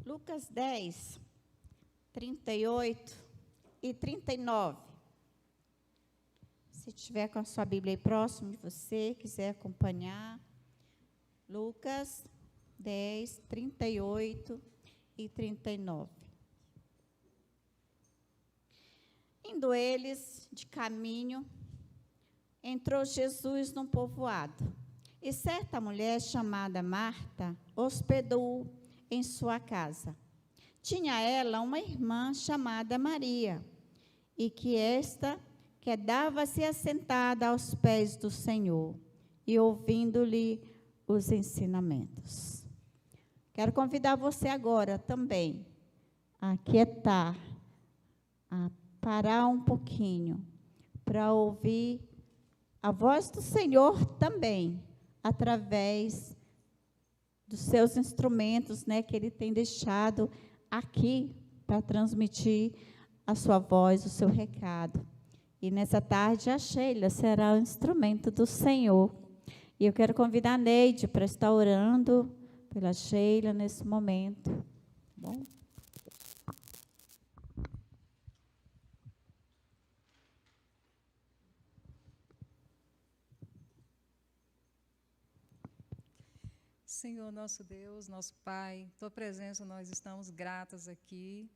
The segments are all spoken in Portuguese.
Lucas 10, 38 e 39. Se tiver com a sua Bíblia aí próximo de você, quiser acompanhar. Lucas 10, 38 e 39. Indo eles de caminho, entrou Jesus num povoado, e certa mulher chamada Marta hospedou-o em sua casa. Tinha ela uma irmã chamada Maria, e que esta quedava-se assentada aos pés do Senhor, e ouvindo-lhe os ensinamentos. Quero convidar você agora também a quietar, a parar um pouquinho, para ouvir a voz do Senhor também, através dos seus instrumentos, né, que Ele tem deixado aqui para transmitir a sua voz, o seu recado. E nessa tarde a Sheila será o instrumento do Senhor. E eu quero convidar a Neide para estar orando pela Sheila nesse momento. Tá bom? Senhor, nosso Deus, nosso Pai, Tua presença, nós estamos gratas aqui,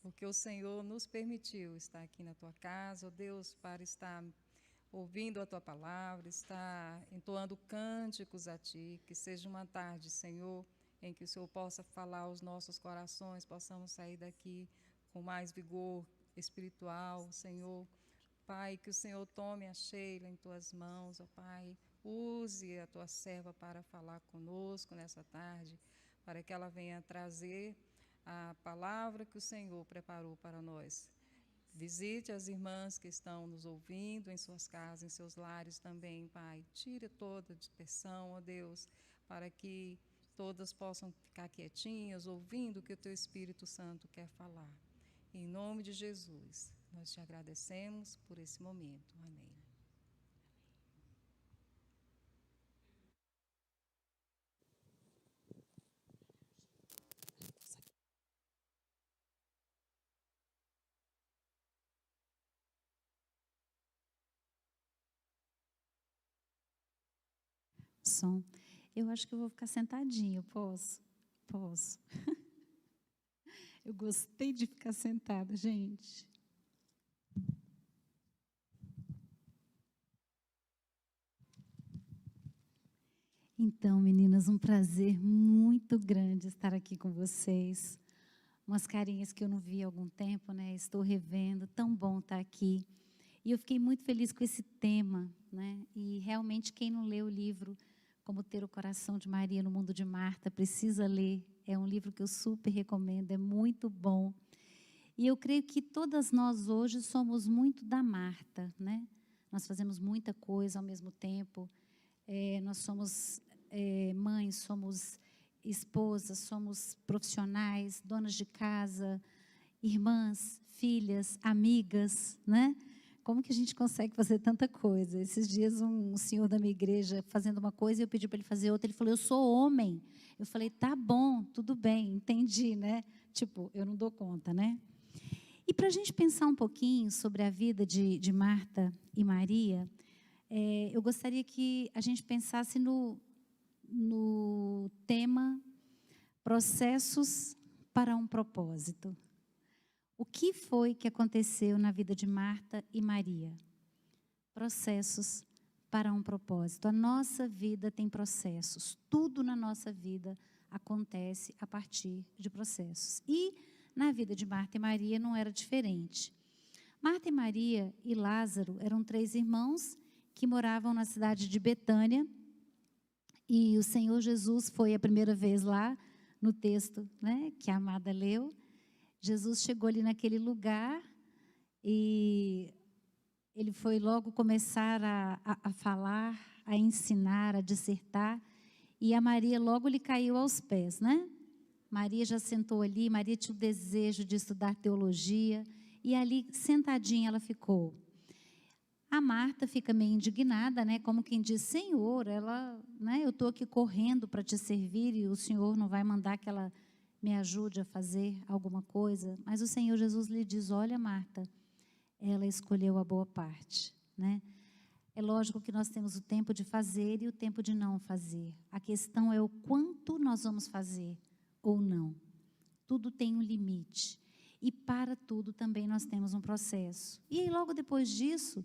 porque o Senhor nos permitiu estar aqui na Tua casa, ó Deus, para estar ouvindo a Tua palavra, estar entoando cânticos a Ti, que seja uma tarde, Senhor, em que o Senhor possa falar aos nossos corações, possamos sair daqui com mais vigor espiritual, Senhor. Pai, que o Senhor tome a Sheila em Tuas mãos, ó Pai. Use a Tua serva para falar conosco nessa tarde, para que ela venha trazer a palavra que o Senhor preparou para nós. Visite as irmãs que estão nos ouvindo em suas casas, em seus lares também, Pai. Tire toda a dispersão, ó Deus, para que todas possam ficar quietinhas, ouvindo o que o Teu Espírito Santo quer falar. Em nome de Jesus, nós te agradecemos por esse momento. Amém. Som. Eu acho que eu vou ficar sentadinha, posso? Posso. Eu gostei de ficar sentada, gente. Então, meninas, um prazer muito grande estar aqui com vocês. Umas carinhas que eu não vi há algum tempo, né? Estou revendo, tão bom estar aqui. E eu fiquei muito feliz com esse tema, né? E realmente quem não lê o livro Como Ter o Coração de Maria no Mundo de Marta precisa ler. É um livro que eu super recomendo, é muito bom. E eu creio que todas nós hoje somos muito da Marta, né? Nós fazemos muita coisa ao mesmo tempo. Nós somos mães, somos esposas, somos profissionais, donas de casa, irmãs, filhas, amigas, né? Como que a gente consegue fazer tanta coisa? Esses dias um senhor da minha igreja fazendo uma coisa e eu pedi para ele fazer outra, ele falou, eu sou homem. Eu falei, tá bom, tudo bem, entendi, né? Tipo, eu não dou conta, né? E para a gente pensar um pouquinho sobre a vida de Marta e Maria, eu gostaria que a gente pensasse no tema processos para um propósito. O que foi que aconteceu na vida de Marta e Maria? Processos para um propósito. A nossa vida tem processos. Tudo na nossa vida acontece a partir de processos. E na vida de Marta e Maria não era diferente. Marta e Maria e Lázaro eram 3 irmãos que moravam na cidade de Betânia. E o Senhor Jesus foi a primeira vez lá, no texto, né, que a Amada leu. Jesus chegou ali naquele lugar e ele foi logo começar a falar, a ensinar, a dissertar. E a Maria logo lhe caiu aos pés, né? Maria já sentou ali, Maria tinha o desejo de estudar teologia. E ali, sentadinha, ela ficou. A Marta fica meio indignada, né? Como quem diz, Senhor, eu estou aqui correndo para te servir e o Senhor não vai mandar que ela me ajude a fazer alguma coisa. Mas o Senhor Jesus lhe diz: olha, Marta, ela escolheu a boa parte, né? É lógico que nós temos o tempo de fazer e o tempo de não fazer. A questão é o quanto nós vamos fazer ou não. Tudo tem um limite. E para tudo também nós temos um processo. E aí, logo depois disso,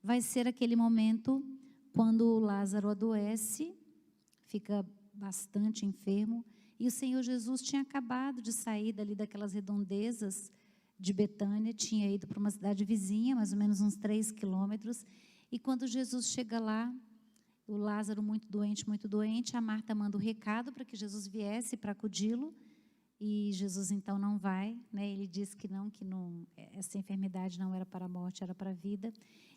vai ser aquele momento quando Lázaro adoece, fica bastante enfermo, e o Senhor Jesus tinha acabado de sair dali daquelas redondezas de Betânia, tinha ido para uma cidade vizinha, mais ou menos uns 3 quilômetros, e quando Jesus chega lá, o Lázaro muito doente, a Marta manda o recado para que Jesus viesse para acudi-lo, e Jesus então não vai, né? Ele diz que não, essa enfermidade não era para a morte, era para a vida.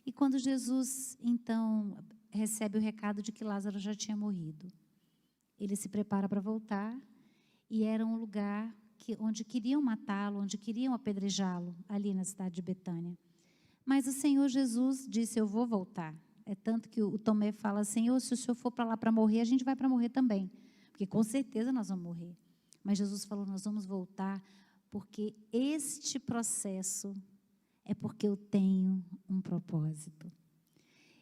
E quando Jesus então recebe o recado de que Lázaro já tinha morrido, ele se prepara para voltar, e era um lugar onde queriam matá-lo, onde queriam apedrejá-lo, ali na cidade de Betânia. Mas o Senhor Jesus disse: eu vou voltar. É tanto que o Tomé fala: Senhor, se o Senhor for para lá para morrer, a gente vai para morrer também, porque com certeza nós vamos morrer. Mas Jesus falou: nós vamos voltar, porque este processo é porque eu tenho um propósito.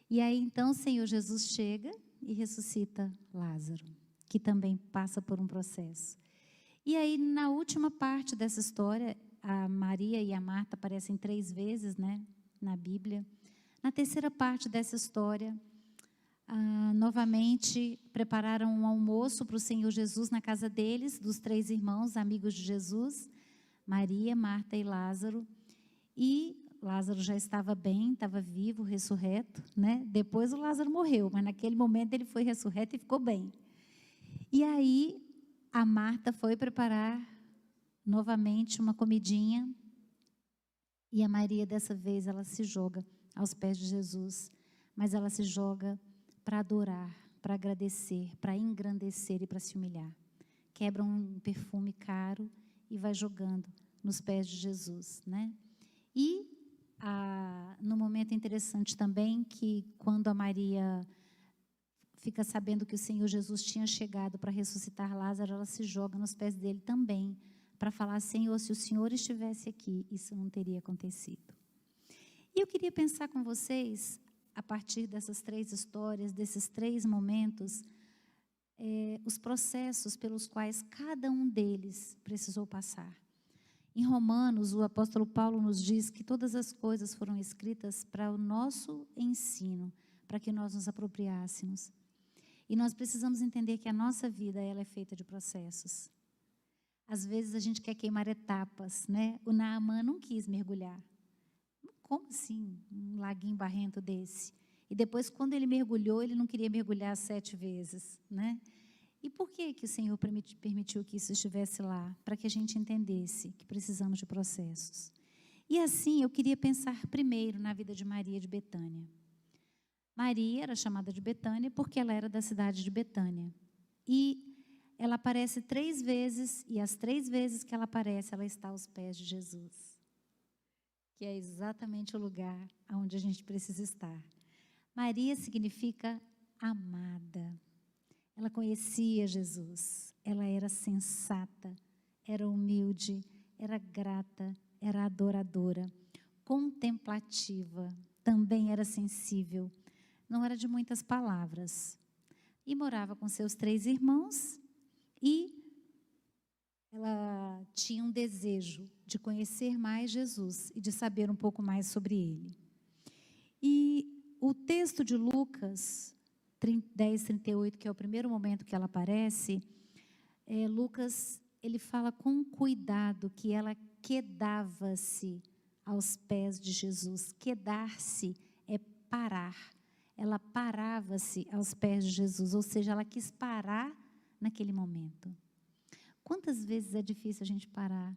E aí então o Senhor Jesus chega e ressuscita Lázaro, que também passa por um processo. E aí, na última parte dessa história, a Maria e a Marta aparecem 3 vezes, né, na Bíblia. Na terceira parte dessa história, novamente prepararam um almoço para o Senhor Jesus na casa deles, dos 3 irmãos, amigos de Jesus, Maria, Marta e Lázaro. E Lázaro já estava bem, estava vivo, ressurreto, né? Depois o Lázaro morreu, mas naquele momento ele foi ressurreto e ficou bem. E aí a Marta foi preparar novamente uma comidinha, e a Maria, dessa vez, ela se joga aos pés de Jesus, mas ela se joga para adorar, para agradecer, para engrandecer e para se humilhar. Quebra um perfume caro e vai jogando nos pés de Jesus, né? E no momento interessante também, que quando a Maria fica sabendo que o Senhor Jesus tinha chegado para ressuscitar Lázaro, ela se joga nos pés dele também, para falar: Senhor, se o Senhor estivesse aqui, isso não teria acontecido. E eu queria pensar com vocês, a partir dessas 3 histórias, desses 3 momentos, os processos pelos quais cada um deles precisou passar. Em Romanos, o apóstolo Paulo nos diz que todas as coisas foram escritas para o nosso ensino, para que nós nos apropriássemos. E nós precisamos entender que a nossa vida, ela é feita de processos. Às vezes a gente quer queimar etapas, né? O Naamã não quis mergulhar. Como assim, um laguinho barrento desse? E depois, quando ele mergulhou, ele não queria mergulhar 7 vezes, né? E por que o Senhor permitiu que isso estivesse lá? Para que a gente entendesse que precisamos de processos. E assim, eu queria pensar primeiro na vida de Maria de Betânia. Maria era chamada de Betânia porque ela era da cidade de Betânia. E ela aparece 3 vezes, e as 3 vezes que ela aparece, ela está aos pés de Jesus, que é exatamente o lugar onde a gente precisa estar. Maria significa amada. Ela conhecia Jesus, ela era sensata, era humilde, era grata, era adoradora, contemplativa, também era sensível, não era de muitas palavras. E morava com seus 3 irmãos, e ela tinha um desejo de conhecer mais Jesus e de saber um pouco mais sobre ele. E o texto de Lucas 10:38, que é o primeiro momento que ela aparece, Lucas, ele fala com cuidado que ela quedava-se aos pés de Jesus. Quedar-se é parar. Ela parava-se aos pés de Jesus, ou seja, ela quis parar naquele momento. Quantas vezes é difícil a gente parar,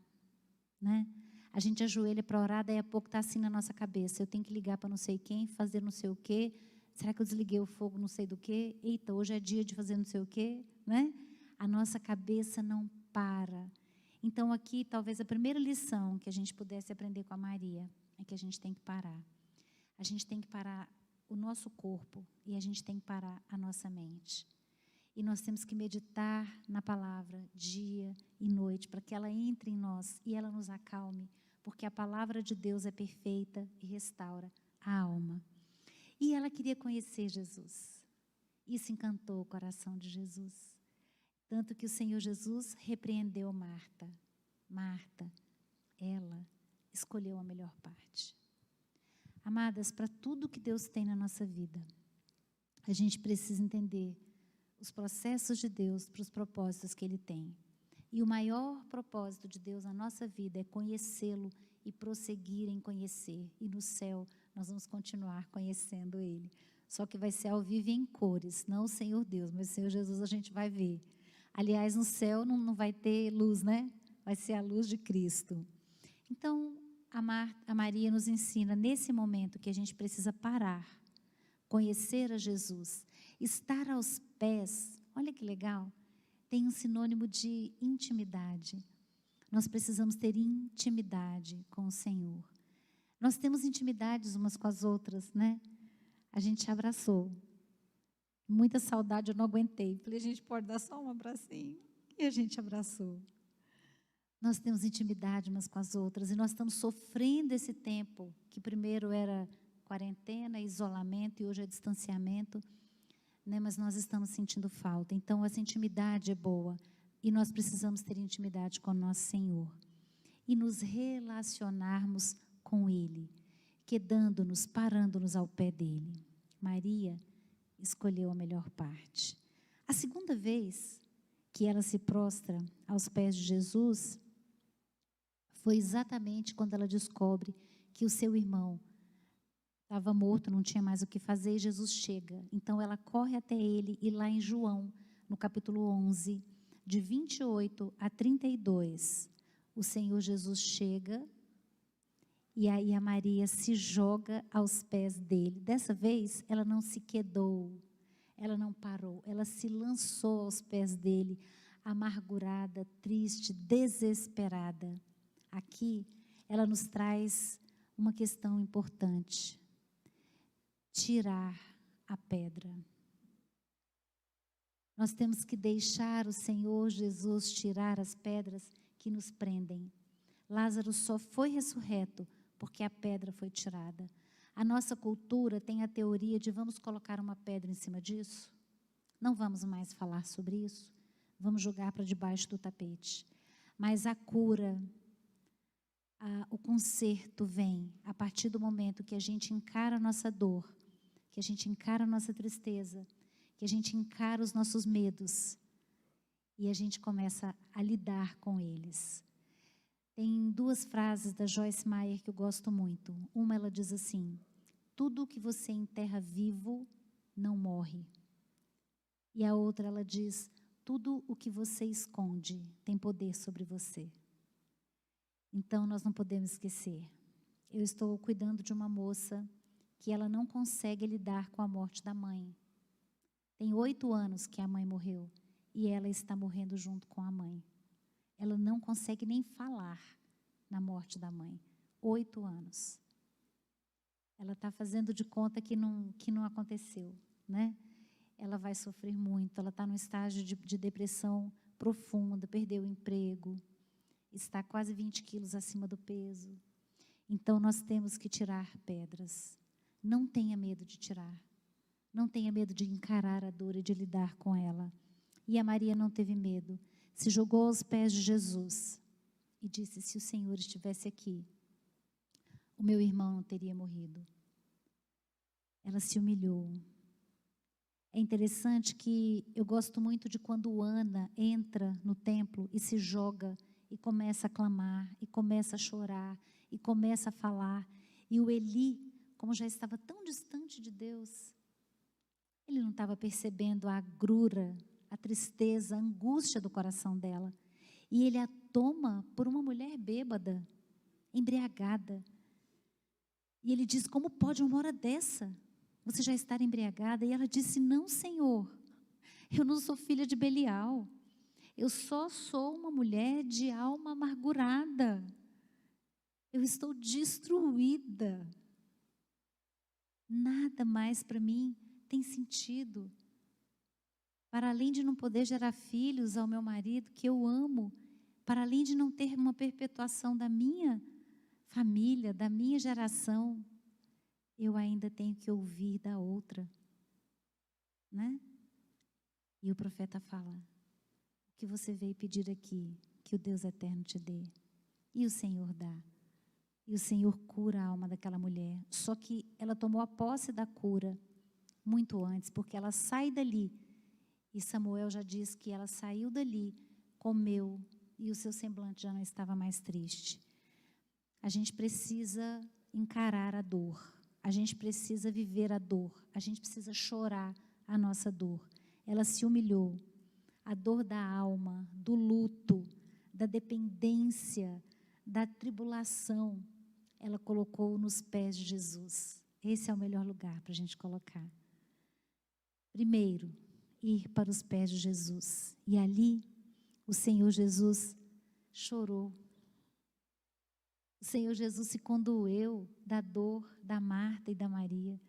né? A gente ajoelha para orar, daí a pouco está assim na nossa cabeça: eu tenho que ligar para não sei quem, fazer não sei o quê. Será que eu desliguei o fogo não sei do quê? Eita, hoje é dia de fazer não sei o quê, né? A nossa cabeça não para. Então aqui, talvez a primeira lição que a gente pudesse aprender com a Maria é que a gente tem que parar. A gente tem que parar o nosso corpo e a gente tem que parar a nossa mente. E nós temos que meditar na palavra dia e noite, para que ela entre em nós e ela nos acalme, porque a palavra de Deus é perfeita e restaura a alma. E ela queria conhecer Jesus. Isso encantou o coração de Jesus. Tanto que o Senhor Jesus repreendeu Marta. Marta, ela escolheu a melhor parte. Amadas, para tudo que Deus tem na nossa vida, a gente precisa entender os processos de Deus para os propósitos que Ele tem. E o maior propósito de Deus na nossa vida é conhecê-lo e prosseguir em conhecer. E no céu nós vamos continuar conhecendo Ele. Só que vai ser ao vivo e em cores, não o Senhor Deus, mas o Senhor Jesus a gente vai ver. Aliás, no céu não vai ter luz, né? Vai ser a luz de Cristo. Então, a Maria nos ensina nesse momento que a gente precisa parar, conhecer a Jesus, estar aos pés. Olha que legal, tem um sinônimo de intimidade. Nós precisamos ter intimidade com o Senhor. Nós temos intimidades umas com as outras, né? A gente se abraçou. Muita saudade, eu não aguentei. Falei, a gente pode dar só um abracinho? E a gente abraçou. Nós temos intimidade umas com as outras e nós estamos sofrendo esse tempo, que primeiro era quarentena, isolamento e hoje é distanciamento, né? Mas nós estamos sentindo falta. Então, essa intimidade é boa e nós precisamos ter intimidade com o nosso Senhor e nos relacionarmos com Ele, quedando-nos, parando-nos ao pé dEle. Maria escolheu a melhor parte. A segunda vez que ela se prostra aos pés de Jesus foi exatamente quando ela descobre que o seu irmão estava morto, não tinha mais o que fazer, e Jesus chega. Então ela corre até ele e lá em João, no capítulo 11, de 28 a 32, o Senhor Jesus chega e aí a Maria se joga aos pés dele. Dessa vez ela não se quedou, ela não parou, ela se lançou aos pés dele, amargurada, triste, desesperada. Aqui, ela nos traz uma questão importante: tirar a pedra. Nós temos que deixar o Senhor Jesus tirar as pedras que nos prendem. Lázaro só foi ressurreto porque a pedra foi tirada. A nossa cultura tem a teoria de vamos colocar uma pedra em cima disso? Não vamos mais falar sobre isso. Vamos jogar para debaixo do tapete. Mas a cura, o conserto vem a partir do momento que a gente encara a nossa dor, que a gente encara a nossa tristeza, que a gente encara os nossos medos e a gente começa a lidar com eles. Tem duas frases da Joyce Meyer que eu gosto muito. Uma, ela diz assim: tudo que você enterra vivo não morre. E a outra, ela diz: tudo o que você esconde tem poder sobre você. Então, nós não podemos esquecer. Eu estou cuidando de uma moça que ela não consegue lidar com a morte da mãe. Tem 8 anos que a mãe morreu e ela está morrendo junto com a mãe. Ela não consegue nem falar na morte da mãe. 8 anos. Ela está fazendo de conta que não aconteceu, né? Ela vai sofrer muito, ela está num estágio de depressão profunda, perdeu o emprego, está quase 20 quilos acima do peso. Então, nós temos que tirar pedras. Não tenha medo de tirar. Não tenha medo de encarar a dor e de lidar com ela. E a Maria não teve medo. Se jogou aos pés de Jesus e disse: se o Senhor estivesse aqui, o meu irmão não teria morrido. Ela se humilhou. É interessante que eu gosto muito de quando Ana entra no templo e se joga e começa a clamar, e começa a chorar, e começa a falar. E o Eli, como já estava tão distante de Deus, ele não estava percebendo a agrura, a tristeza, a angústia do coração dela. E ele a toma por uma mulher bêbada, embriagada. E ele diz: como pode uma hora dessa você já estar embriagada? E ela disse: não, Senhor, eu não sou filha de Belial. Eu só sou uma mulher de alma amargurada. Eu estou destruída. Nada mais para mim tem sentido. para além de não poder gerar filhos ao meu marido, que eu amo, para além de não ter uma perpetuação da minha família, da minha geração, eu ainda tenho que ouvir da outra, né? E o profeta fala: o que você veio pedir aqui, que o Deus eterno te dê. E o Senhor dá. E o Senhor cura a alma daquela mulher. Só que ela tomou a posse da cura muito antes, porque ela sai dali. E Samuel já diz que ela saiu dali, comeu, e o seu semblante já não estava mais triste. A gente precisa encarar a dor. A gente precisa viver a dor. A gente precisa chorar a nossa dor. Ela se humilhou. A dor da alma, do luto, da dependência, da tribulação, ela colocou nos pés de Jesus. Esse é o melhor lugar para a gente colocar. Primeiro, ir para os pés de Jesus. E ali, o Senhor Jesus chorou. O Senhor Jesus se condoeu da dor da Marta e da Maria.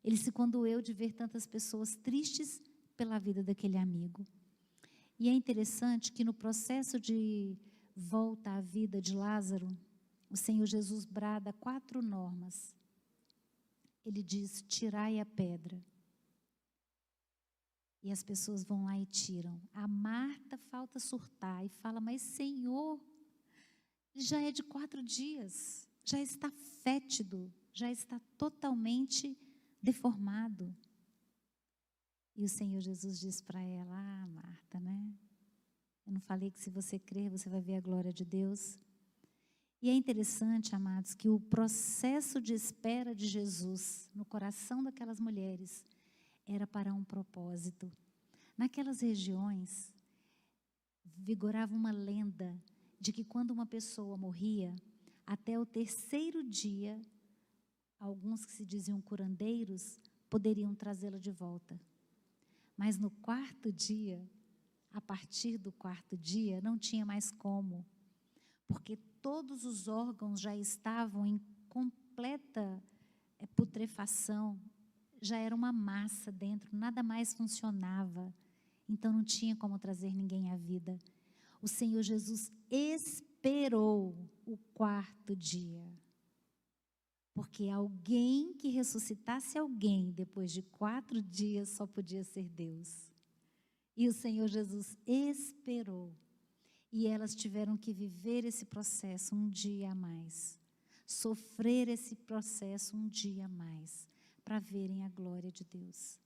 Ele se condoeu de ver tantas pessoas tristes pela vida daquele amigo. E é interessante que no processo de volta à vida de Lázaro, o Senhor Jesus brada 4 normas. Ele diz: tirai a pedra. E as pessoas vão lá e tiram. A Marta falta surtar e fala: mas Senhor, já é de 4 dias, já está fétido, já está totalmente deformado. E o Senhor Jesus diz para ela: ah, Marta, né? Eu não falei que se você crer, você vai ver a glória de Deus? E é interessante, amados, que o processo de espera de Jesus no coração daquelas mulheres era para um propósito. Naquelas regiões, vigorava uma lenda de que quando uma pessoa morria, até o 3º dia, alguns que se diziam curandeiros, poderiam trazê-la de volta. Mas no 4º dia, a partir do 4º dia, não tinha mais como, porque todos os órgãos já estavam em completa putrefação, já era uma massa dentro, nada mais funcionava, então não tinha como trazer ninguém à vida. O Senhor Jesus esperou o 4º dia, porque alguém que ressuscitasse alguém depois de 4 dias só podia ser Deus. E o Senhor Jesus esperou. E elas tiveram que viver esse processo um dia a mais. Sofrer esse processo um dia a mais. Para verem a glória de Deus.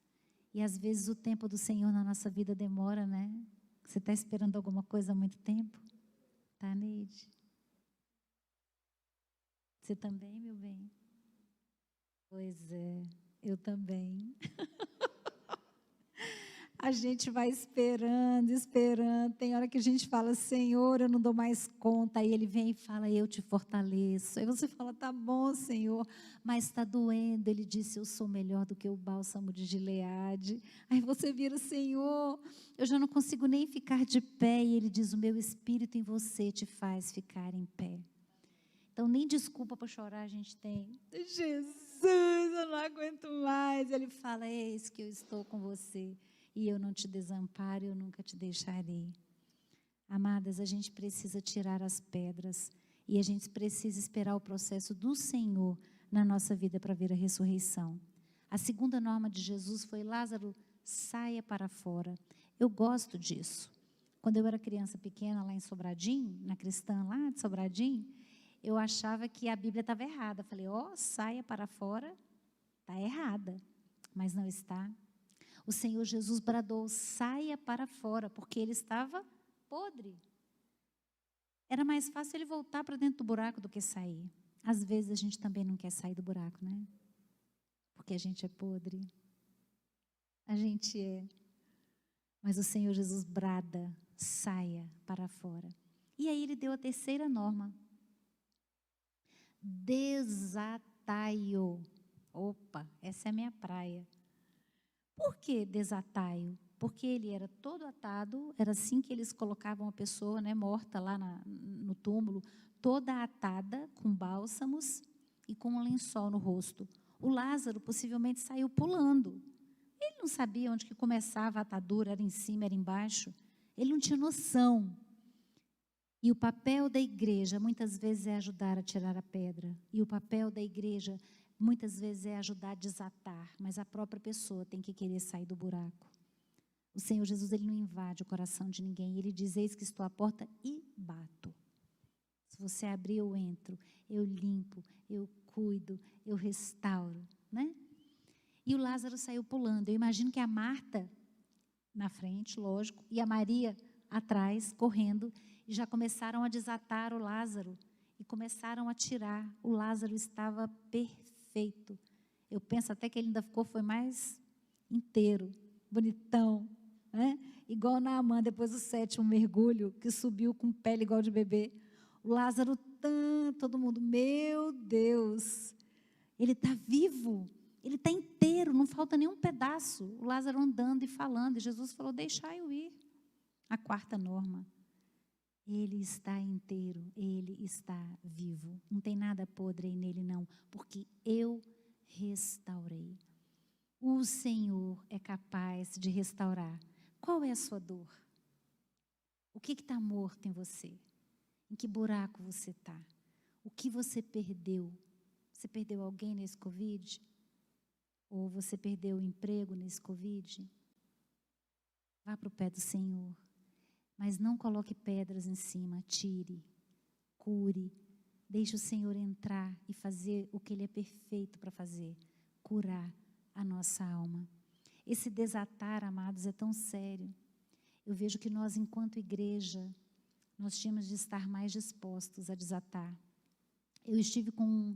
E às vezes o tempo do Senhor na nossa vida demora, né? Você está esperando alguma coisa há muito tempo? Tá, Neide? Você também, meu bem? Pois é, eu também. A gente vai esperando, esperando. Tem hora que a gente fala: Senhor, eu não dou mais conta. Aí Ele vem e fala: eu te fortaleço. Aí você fala: tá bom, Senhor, mas está doendo. Ele disse: eu sou melhor do que o bálsamo de Gileade. Aí você vira: Senhor, eu já não consigo nem ficar de pé. E Ele diz: o meu Espírito em você te faz ficar em pé. Então, nem desculpa para chorar a gente tem. Jesus, eu não aguento mais. Ele fala: eis que eu estou com você. E eu não te desamparo, eu nunca te deixarei. Amadas, a gente precisa tirar as pedras. E a gente precisa esperar o processo do Senhor na nossa vida para ver a ressurreição. A 2ª norma de Jesus foi: Lázaro, saia para fora. Eu gosto disso. Quando eu era criança pequena, lá em Sobradinho, na cristã lá de Sobradinho, eu achava que a Bíblia estava errada. Falei: saia para fora, está errada. Mas não está. O Senhor Jesus bradou: saia para fora, porque ele estava podre. Era mais fácil ele voltar para dentro do buraco do que sair. Às vezes a gente também não quer sair do buraco, né? Porque a gente é podre. A gente é. Mas o Senhor Jesus brada: saia para fora. E aí Ele deu a 3ª norma. Desatai-o. Opa, essa é a minha praia. Por que desatai-o? Porque ele era todo atado, era assim que eles colocavam a pessoa, né, morta lá no túmulo, toda atada com bálsamos e com um lençol no rosto. O Lázaro possivelmente saiu pulando. Ele não sabia onde que começava a atadura, era em cima, era embaixo. Ele não tinha noção. E o papel da igreja, muitas vezes, é ajudar a tirar a pedra. E o papel da igreja, muitas vezes, é ajudar a desatar. Mas a própria pessoa tem que querer sair do buraco. O Senhor Jesus, Ele não invade o coração de ninguém. Ele diz, eis que estou à porta e bato. Se você abrir, eu entro, eu limpo, eu cuido, eu restauro, né? E o Lázaro saiu pulando. Eu imagino que a Marta, na frente, lógico, e a Maria atrás, correndo, e já começaram a desatar o Lázaro, e começaram a tirar. O Lázaro estava perfeito. Eu penso até que ele ainda foi mais inteiro, bonitão, né? Igual Naamã, depois do 7º mergulho, que subiu com pele igual de bebê. O Lázaro, todo mundo, meu Deus, ele está vivo, ele está inteiro, não falta nenhum pedaço. O Lázaro andando e falando, e Jesus falou, deixai eu ir. A 4ª norma, ele está inteiro, ele está vivo. Não tem nada podre aí nele não, porque eu restaurei. O Senhor é capaz de restaurar. Qual é a sua dor? O que está morto em você? Em que buraco você está? O que você perdeu? Você perdeu alguém nesse Covid? Ou você perdeu o emprego nesse Covid? Vá para o pé do Senhor. Mas não coloque pedras em cima, tire, cure. Deixe o Senhor entrar e fazer o que Ele é perfeito para fazer, curar a nossa alma. Esse desatar, amados, é tão sério. Eu vejo que nós, enquanto igreja, nós tínhamos de estar mais dispostos a desatar. Eu estive com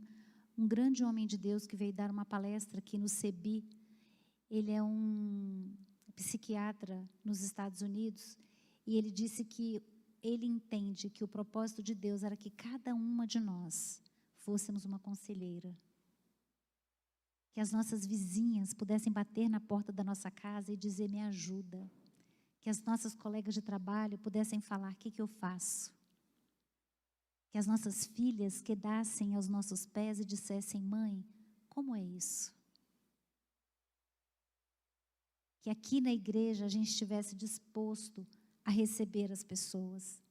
um grande homem de Deus que veio dar uma palestra aqui no CEBI. Ele é um psiquiatra nos Estados Unidos. E ele disse que ele entende que o propósito de Deus era que cada uma de nós fôssemos uma conselheira. Que as nossas vizinhas pudessem bater na porta da nossa casa e dizer, me ajuda. Que as nossas colegas de trabalho pudessem falar, o que eu faço? Que as nossas filhas quedassem aos nossos pés e dissessem, mãe, como é isso? Que aqui na igreja a gente estivesse disposto a receber as pessoas.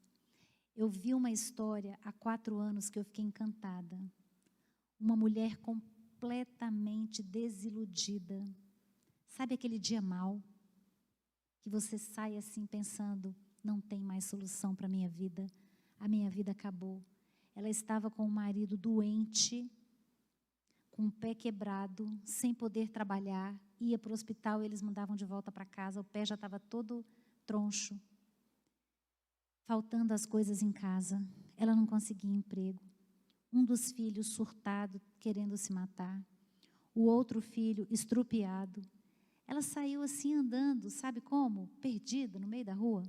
Eu vi uma história há 4 anos que eu fiquei encantada. Uma mulher completamente desiludida. Sabe aquele dia mau? Que você sai assim pensando, não tem mais solução para a minha vida acabou. Ela estava com o marido doente, com o pé quebrado, sem poder trabalhar, ia para o hospital, eles mandavam de volta para casa, o pé já estava todo troncho. Faltando as coisas em casa, ela não conseguia emprego. Um dos filhos surtado, querendo se matar. O outro filho estrupiado. Ela saiu assim andando, sabe como? Perdida no meio da rua.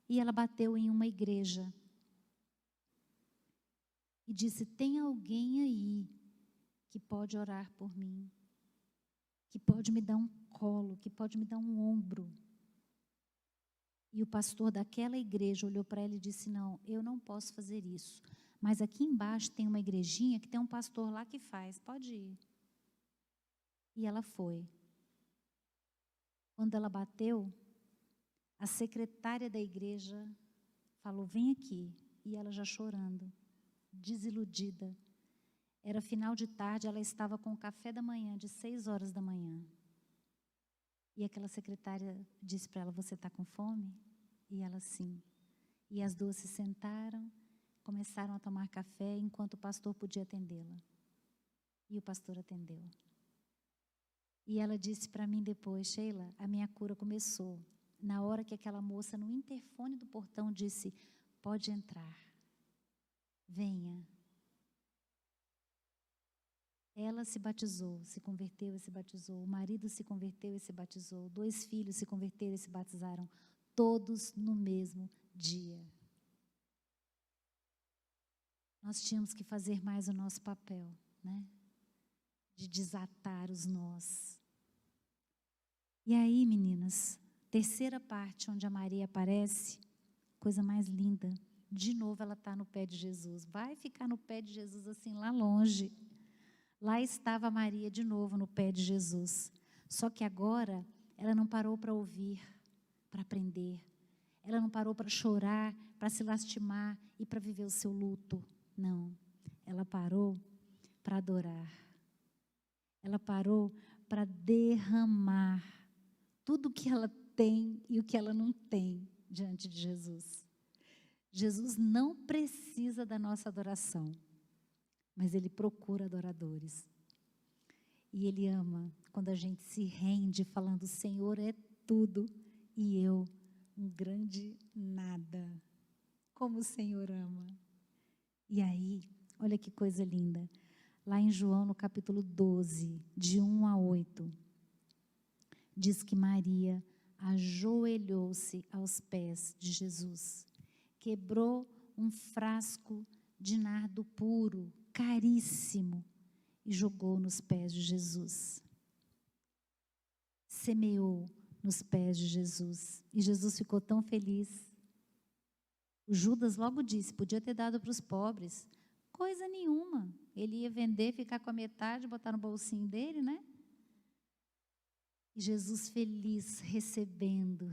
E ela bateu em uma igreja. E disse, tem alguém aí que pode orar por mim. Que pode me dar um colo, que pode me dar um ombro. E o pastor daquela igreja olhou para ela e disse, não, eu não posso fazer isso. Mas aqui embaixo tem uma igrejinha que tem um pastor lá que faz, pode ir. E ela foi. Quando ela bateu, a secretária da igreja falou, vem aqui. E ela já chorando, desiludida. Era final de tarde, ela estava com o café da manhã, de 6 horas da manhã. E aquela secretária disse para ela, você está com fome? E ela, sim. E as duas se sentaram, começaram a tomar café, enquanto o pastor podia atendê-la. E o pastor atendeu. E ela disse para mim depois, Sheila, a minha cura começou. Na hora que aquela moça, no interfone do portão, disse, pode entrar. Venha. Ela se batizou, se converteu e se batizou. O marido se converteu e se batizou. 2 filhos se converteram e se batizaram. Todos no mesmo dia. Nós tínhamos que fazer mais o nosso papel, né? De desatar os nós. E aí, meninas, terceira parte onde a Maria aparece, coisa mais linda. De novo ela está no pé de Jesus. Vai ficar no pé de Jesus assim lá longe. Lá estava Maria de novo no pé de Jesus. Só que agora ela não parou para ouvir, para aprender. Ela não parou para chorar, para se lastimar e para viver o seu luto. Não. Ela parou para adorar. Ela parou para derramar tudo o que ela tem e o que ela não tem diante de Jesus. Jesus não precisa da nossa adoração, mas Ele procura adoradores. E Ele ama quando a gente se rende falando, Senhor é tudo e eu um grande nada. Como o Senhor ama. E aí, olha que coisa linda. Lá em João, no capítulo 12, de 1 a 8, diz que Maria ajoelhou-se aos pés de Jesus, quebrou um frasco de nardo puro, caríssimo, e jogou nos pés de Jesus. Semeou nos pés de Jesus. E Jesus ficou tão feliz. O Judas logo disse, podia ter dado para os pobres. Coisa nenhuma. Ele ia vender, ficar com a metade, botar no bolsinho dele, né? E Jesus feliz, recebendo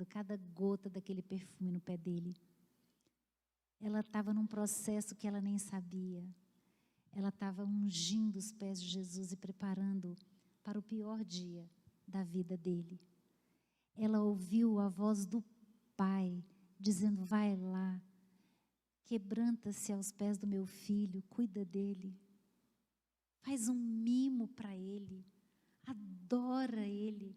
cada gota daquele perfume no pé dele. Ela estava num processo que ela nem sabia. Ela estava ungindo os pés de Jesus e preparando para o pior dia da vida dele. Ela ouviu a voz do Pai dizendo, vai lá, quebranta-se aos pés do meu filho, cuida dele. Faz um mimo para ele, adora ele,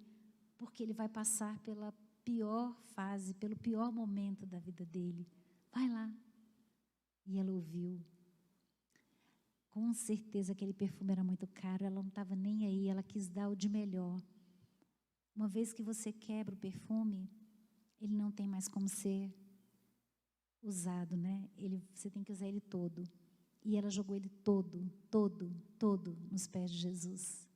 porque ele vai passar pela pior fase, pelo pior momento da vida dele. Vai lá. E ela ouviu. Com certeza aquele perfume era muito caro, ela não estava nem aí, ela quis dar o de melhor. Uma vez que você quebra o perfume, ele não tem mais como ser usado, né? Você tem que usar ele todo. E ela jogou ele todo nos pés de Jesus.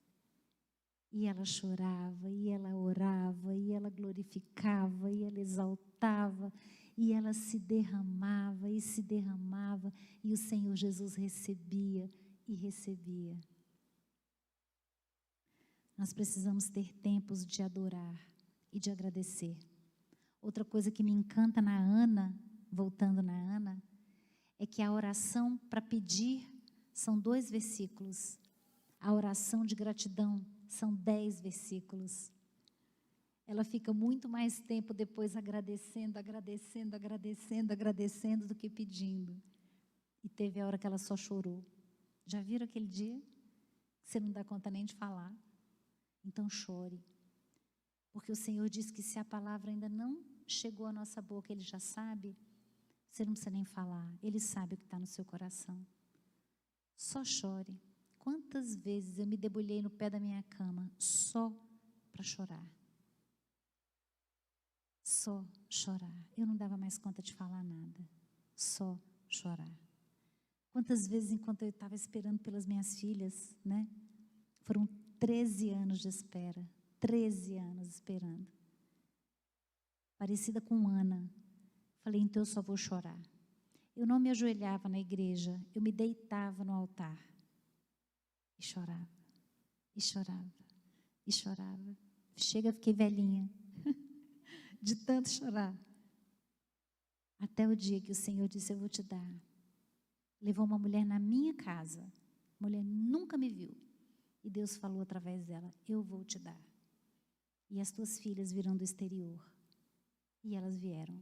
E ela chorava, e ela orava, e ela glorificava, e ela exaltava, e ela se derramava, e o Senhor Jesus recebia e recebia. Nós precisamos ter tempos de adorar e de agradecer. Outra coisa que me encanta na Ana, voltando na Ana, é que a oração para pedir são 2 versículos. A oração de gratidão são 10 versículos. Ela fica muito mais tempo depois agradecendo do que pedindo. E teve a hora que ela só chorou. Já viram aquele dia? Que você não dá conta nem de falar. Então chore. Porque o Senhor diz que se a palavra ainda não chegou à nossa boca, Ele já sabe, você não precisa nem falar. Ele sabe o que está no seu coração. Só chore. Quantas vezes eu me debulhei no pé da minha cama só para chorar? Só chorar. Eu não dava mais conta de falar nada. Só chorar. Quantas vezes, enquanto eu estava esperando pelas minhas filhas, né? Foram 13 anos de espera. 13 anos esperando. Parecida com Ana. Falei, então eu só vou chorar. Eu não me ajoelhava na igreja, eu me deitava no altar. E chorava, e chorava, e chorava. Chega, fiquei velhinha. De tanto chorar. Até o dia que o Senhor disse, eu vou te dar. Levou uma mulher na minha casa. A mulher nunca me viu. E Deus falou através dela, eu vou te dar. E as tuas filhas virão do exterior. E elas vieram.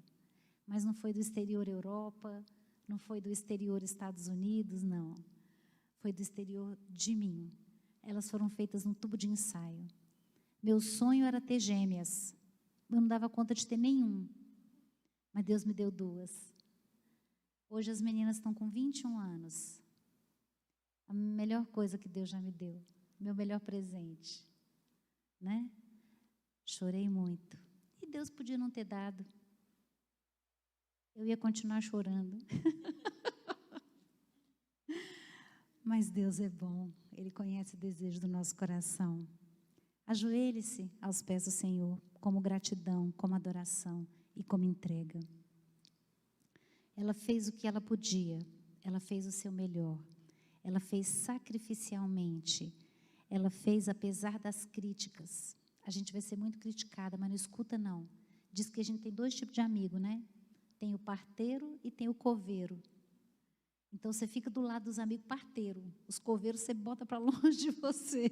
Mas não foi do exterior Europa, não foi do exterior Estados Unidos, não. Foi do exterior de mim. Elas foram feitas num tubo de ensaio. Meu sonho era ter gêmeas. Eu não dava conta de ter nenhum. Mas Deus me deu 2. Hoje as meninas estão com 21 anos. A melhor coisa que Deus já me deu. Meu melhor presente. Né? Chorei muito. E Deus podia não ter dado. Eu ia continuar chorando. Mas Deus é bom. Ele conhece o desejo do nosso coração. Ajoelhe-se aos pés do Senhor, como gratidão, como adoração e como entrega. Ela fez o que ela podia, ela fez o seu melhor, ela fez sacrificialmente, ela fez apesar das críticas. A gente vai ser muito criticada, mas não escuta não. Diz que a gente tem 2 tipos de amigo, né? Tem o parteiro e tem o coveiro. Então, você fica do lado dos amigos parteiros. Os coveiros você bota para longe de você.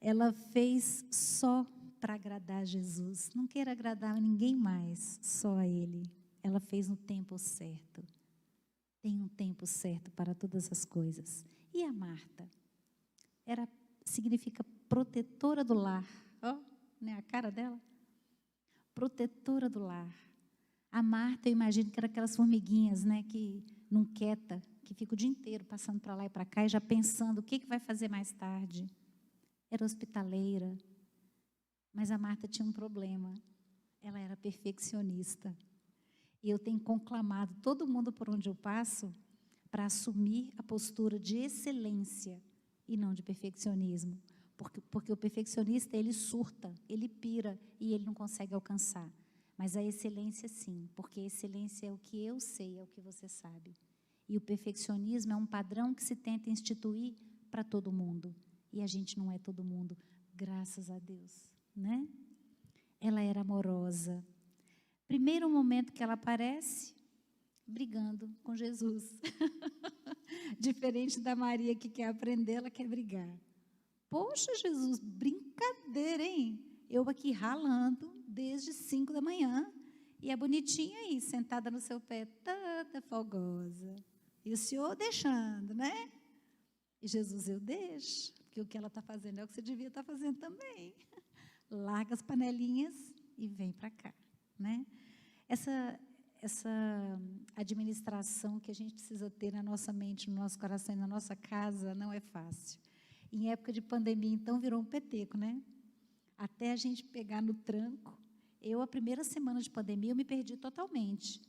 Ela fez só para agradar Jesus. Não queira agradar a ninguém mais, só a Ele. Ela fez no tempo certo. Tem um tempo certo para todas as coisas. E a Marta? Significa protetora do lar. Ó, né, a cara dela? Protetora do lar. A Marta, eu imagino que era aquelas formiguinhas, né, que não quieta, que fica o dia inteiro passando para lá e para cá e já pensando o que vai fazer mais tarde. Era hospitaleira. Mas a Marta tinha um problema. Ela era perfeccionista. E eu tenho conclamado todo mundo por onde eu passo para assumir a postura de excelência e não de perfeccionismo. Porque o perfeccionista, ele surta, ele pira e ele não consegue alcançar. Mas a excelência, sim, porque a excelência é o que eu sei, é o que você sabe. E o perfeccionismo é um padrão que se tenta instituir para todo mundo. E a gente não é todo mundo, graças a Deus, né? Ela era amorosa. Primeiro momento que ela aparece, brigando com Jesus. Diferente da Maria que quer aprender, ela quer brigar. Poxa, Jesus, brincadeira, hein? Eu aqui ralando desde 5 da manhã e a bonitinha aí, sentada no seu pé, toda folgosa. E o Senhor deixando, né? E Jesus, eu deixo, porque o que ela está fazendo é o que você devia estar fazendo também. Larga as panelinhas e vem para cá, né? Essa administração que a gente precisa ter na nossa mente, no nosso coração e na nossa casa não é fácil. Em época de pandemia, então, virou um peteco, né? Até a gente pegar no tranco. A primeira semana de pandemia, eu me perdi totalmente.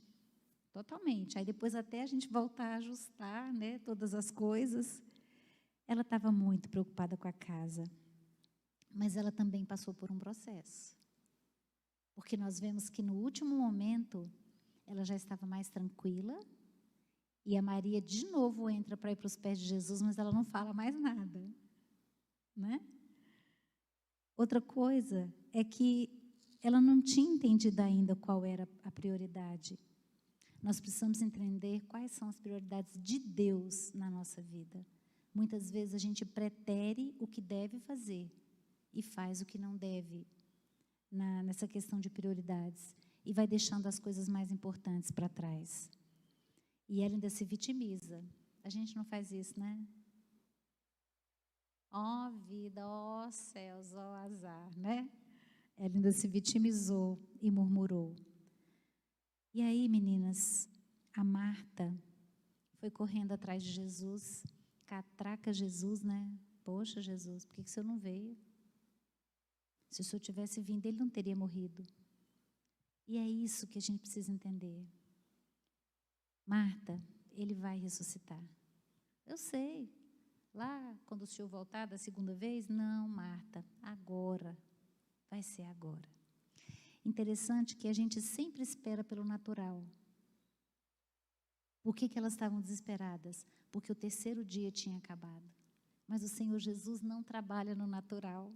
Totalmente. Aí, depois, até a gente voltar a ajustar, né, todas as coisas. Ela estava muito preocupada com a casa. Mas ela também passou por um processo. Porque nós vemos que, no último momento, ela já estava mais tranquila. E a Maria, de novo, entra para ir para os pés de Jesus, mas ela não fala mais nada. Né? Outra coisa é que ela não tinha entendido ainda qual era a prioridade. Nós precisamos entender quais são as prioridades de Deus na nossa vida. Muitas vezes a gente pretere o que deve fazer e faz o que não deve nessa questão de prioridades e vai deixando as coisas mais importantes para trás. E ela ainda se vitimiza. A gente não faz isso, né? Ó vida, ó céus, ó azar, né? Ela ainda se vitimizou e murmurou. E aí, meninas, a Marta foi correndo atrás de Jesus, catraca Jesus, né? Poxa, Jesus, por que o senhor não veio? Se o senhor tivesse vindo, ele não teria morrido. E é isso que a gente precisa entender. Marta, ele vai ressuscitar. Eu sei. Lá, quando o senhor voltar da segunda vez, não, Marta, agora, vai ser agora. Interessante que a gente sempre espera pelo natural. Por que elas estavam desesperadas? Porque o 3º dia tinha acabado. Mas o Senhor Jesus não trabalha no natural.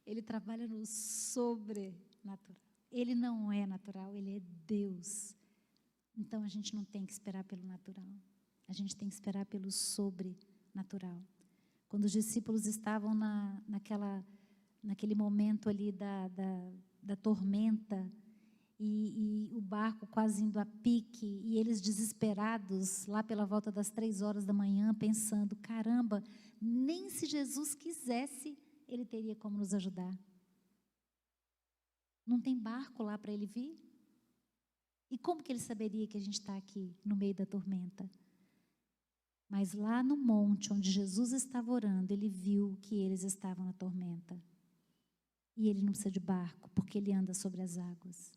Ele trabalha no sobrenatural. Ele não é natural, ele é Deus. Então, a gente não tem que esperar pelo natural. A gente tem que esperar pelo sobrenatural. Quando os discípulos estavam naquele momento ali da tormenta, e o barco quase indo a pique, e eles desesperados, lá pela volta das 3 horas da manhã, pensando, caramba, nem se Jesus quisesse, ele teria como nos ajudar. Não tem barco lá para ele vir? E como que ele saberia que a gente está aqui, no meio da tormenta? Mas lá no monte, onde Jesus estava orando, ele viu que eles estavam na tormenta. E ele não precisa de barco, porque ele anda sobre as águas.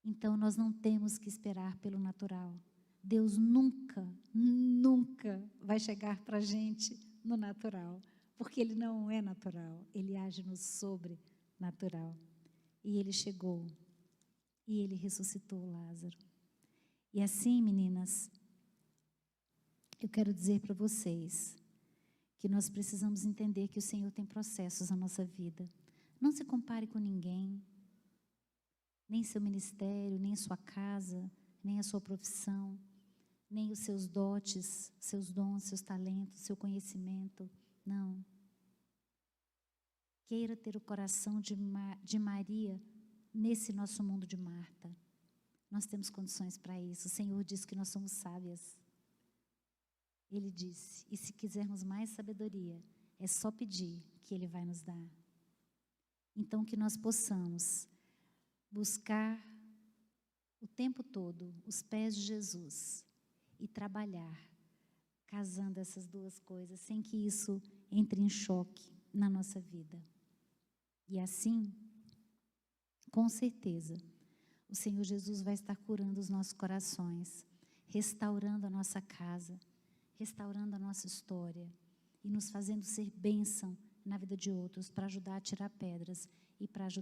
Então, nós não temos que esperar pelo natural. Deus nunca, nunca vai chegar para a gente no natural, porque ele não é natural, ele age no sobrenatural. E ele chegou, e ele ressuscitou Lázaro. E assim, meninas, eu quero dizer para vocês que nós precisamos entender que o Senhor tem processos na nossa vida. Não se compare com ninguém, nem seu ministério, nem sua casa, nem a sua profissão, nem os seus dotes, seus dons, seus talentos, seu conhecimento. Não. Queira ter o coração de Maria nesse nosso mundo de Marta. Nós temos condições para isso. O Senhor diz que nós somos sábias. Ele disse, e se quisermos mais sabedoria, é só pedir que Ele vai nos dar. Então, que nós possamos buscar o tempo todo os pés de Jesus e trabalhar, casando essas duas coisas, sem que isso entre em choque na nossa vida. E assim, com certeza, o Senhor Jesus vai estar curando os nossos corações, restaurando a nossa casa, restaurando a nossa história e nos fazendo ser bênção na vida de outros, para ajudar a tirar pedras e para ajudar